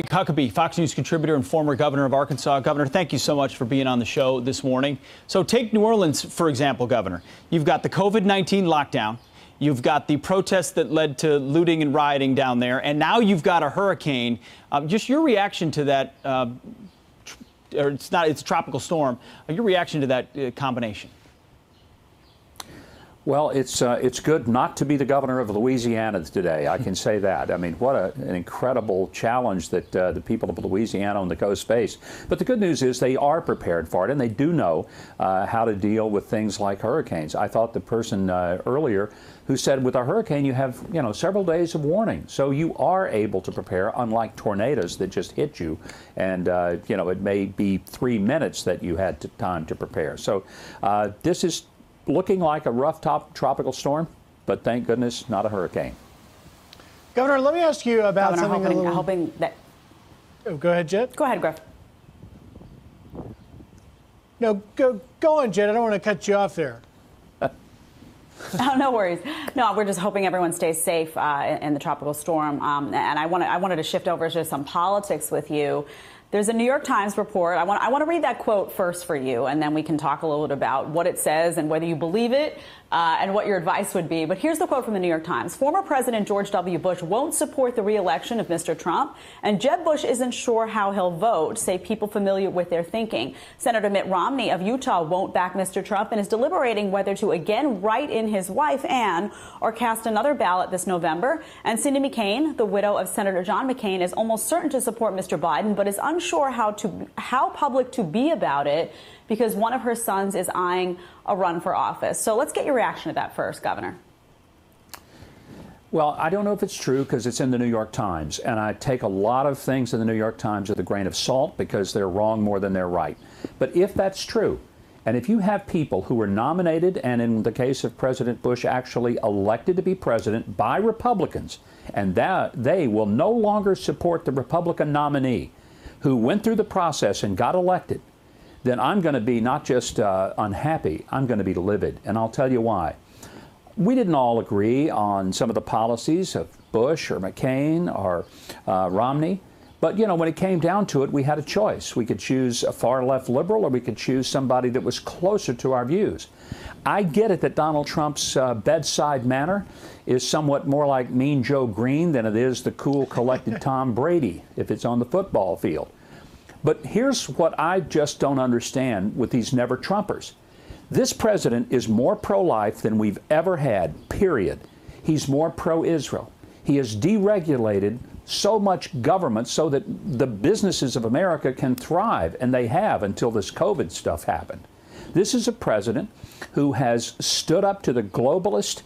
Huckabee, Fox News contributor and former governor of Arkansas. Governor, thank you so much for being on the show this morning. So take New Orleans, for example, Governor. You've got the COVID-19 lockdown. You've got the protests that led to looting and rioting down there. And now you've got a hurricane. Just your reaction to that, or it's a tropical storm, your reaction to that combination. Well, it's good not to be the governor of Louisiana today. I can say that. I mean, what an incredible challenge that the people of Louisiana on the coast face. But the good news is they are prepared for it, and they do know how to deal with things like hurricanes. I thought the person earlier who said with a hurricane you have, several days of warning. So you are able to prepare, unlike tornadoes that just hit you. And, it may be 3 minutes that you had time to prepare. So this is looking like a rough tropical storm, but thank goodness not a hurricane. Governor, let me ask you about Governor, something hoping that. Oh, go ahead, Jet. Go ahead, Griff. No, go on, Jet. I don't want to cut you off there. Oh, no worries. No, we're just hoping everyone stays safe in the tropical storm. And I wanted to shift over to some politics with you. There's a New York Times report. I want to read that quote first for you, and then we can talk a little bit about what it says and whether you believe it and what your advice would be. But here's the quote from the New York Times. Former President George W. Bush won't support the re-election of Mr. Trump, and Jeb Bush isn't sure how he'll vote, say people familiar with their thinking. Senator Mitt Romney of Utah won't back Mr. Trump and is deliberating whether to again write in his wife, Ann, or cast another ballot this November. And Cindy McCain, the widow of Senator John McCain, is almost certain to support Mr. Biden, but is unsure how public to be about it because one of her sons is eyeing a run for office. So let's get your reaction to that first, Governor. Well, I don't know if it's true because it's in the New York Times, and I take a lot of things in the New York Times with a grain of salt because they're wrong more than they're right. But if that's true, and if you have people who were nominated and in the case of President Bush actually elected to be president by Republicans, and that they will no longer support the Republican nominee who went through the process and got elected, then I'm going to be not just unhappy, I'm going to be livid. And I'll tell you why. We didn't all agree on some of the policies of Bush or McCain or Romney. But, when it came down to it, we had a choice. We could choose a far-left liberal or we could choose somebody that was closer to our views. I get it that Donald Trump's bedside manner is somewhat more like Mean Joe Green than it is the cool, collected Tom Brady if it's on the football field. But here's what I just don't understand with these never-Trumpers. This president is more pro-life than we've ever had, period. He's more pro-Israel. He has deregulated so much government so that the businesses of America can thrive, and they have until this COVID stuff happened. This is a president who has stood up to the globalist,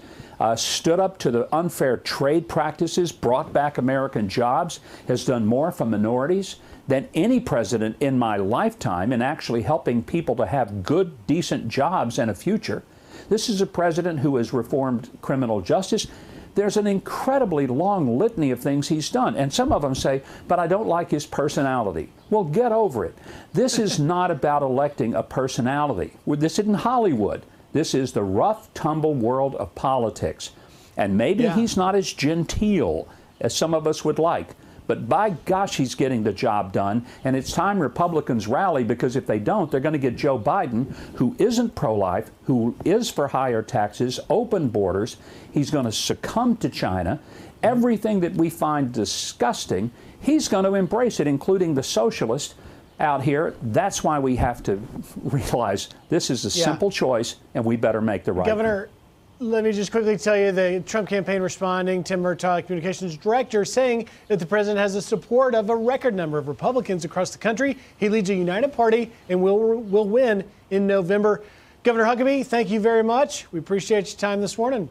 stood up to the unfair trade practices, brought back American jobs, has done more for minorities than any president in my lifetime in actually helping people to have good, decent jobs and a future. This is a president who has reformed criminal justice. There's an incredibly long litany of things he's done. And some of them say, but I don't like his personality. Well, get over it. This is not about electing a personality. This isn't Hollywood. This is the rough, tumble world of politics. And maybe he's not as genteel as some of us would like. But by gosh, he's getting the job done. And it's time Republicans rally, because if they don't, they're going to get Joe Biden, who isn't pro-life, who is for higher taxes, open borders. He's going to succumb to China. Everything that we find disgusting, he's going to embrace it, including the socialist out here. That's why we have to realize this is a simple choice, and we better make the right one. Governor, let me just quickly tell you, the Trump campaign responding, Tim Murtaugh, communications director, saying that the president has the support of a record number of Republicans across the country. He leads a united party and will win in November. Governor Huckabee, thank you very much. We appreciate your time this morning.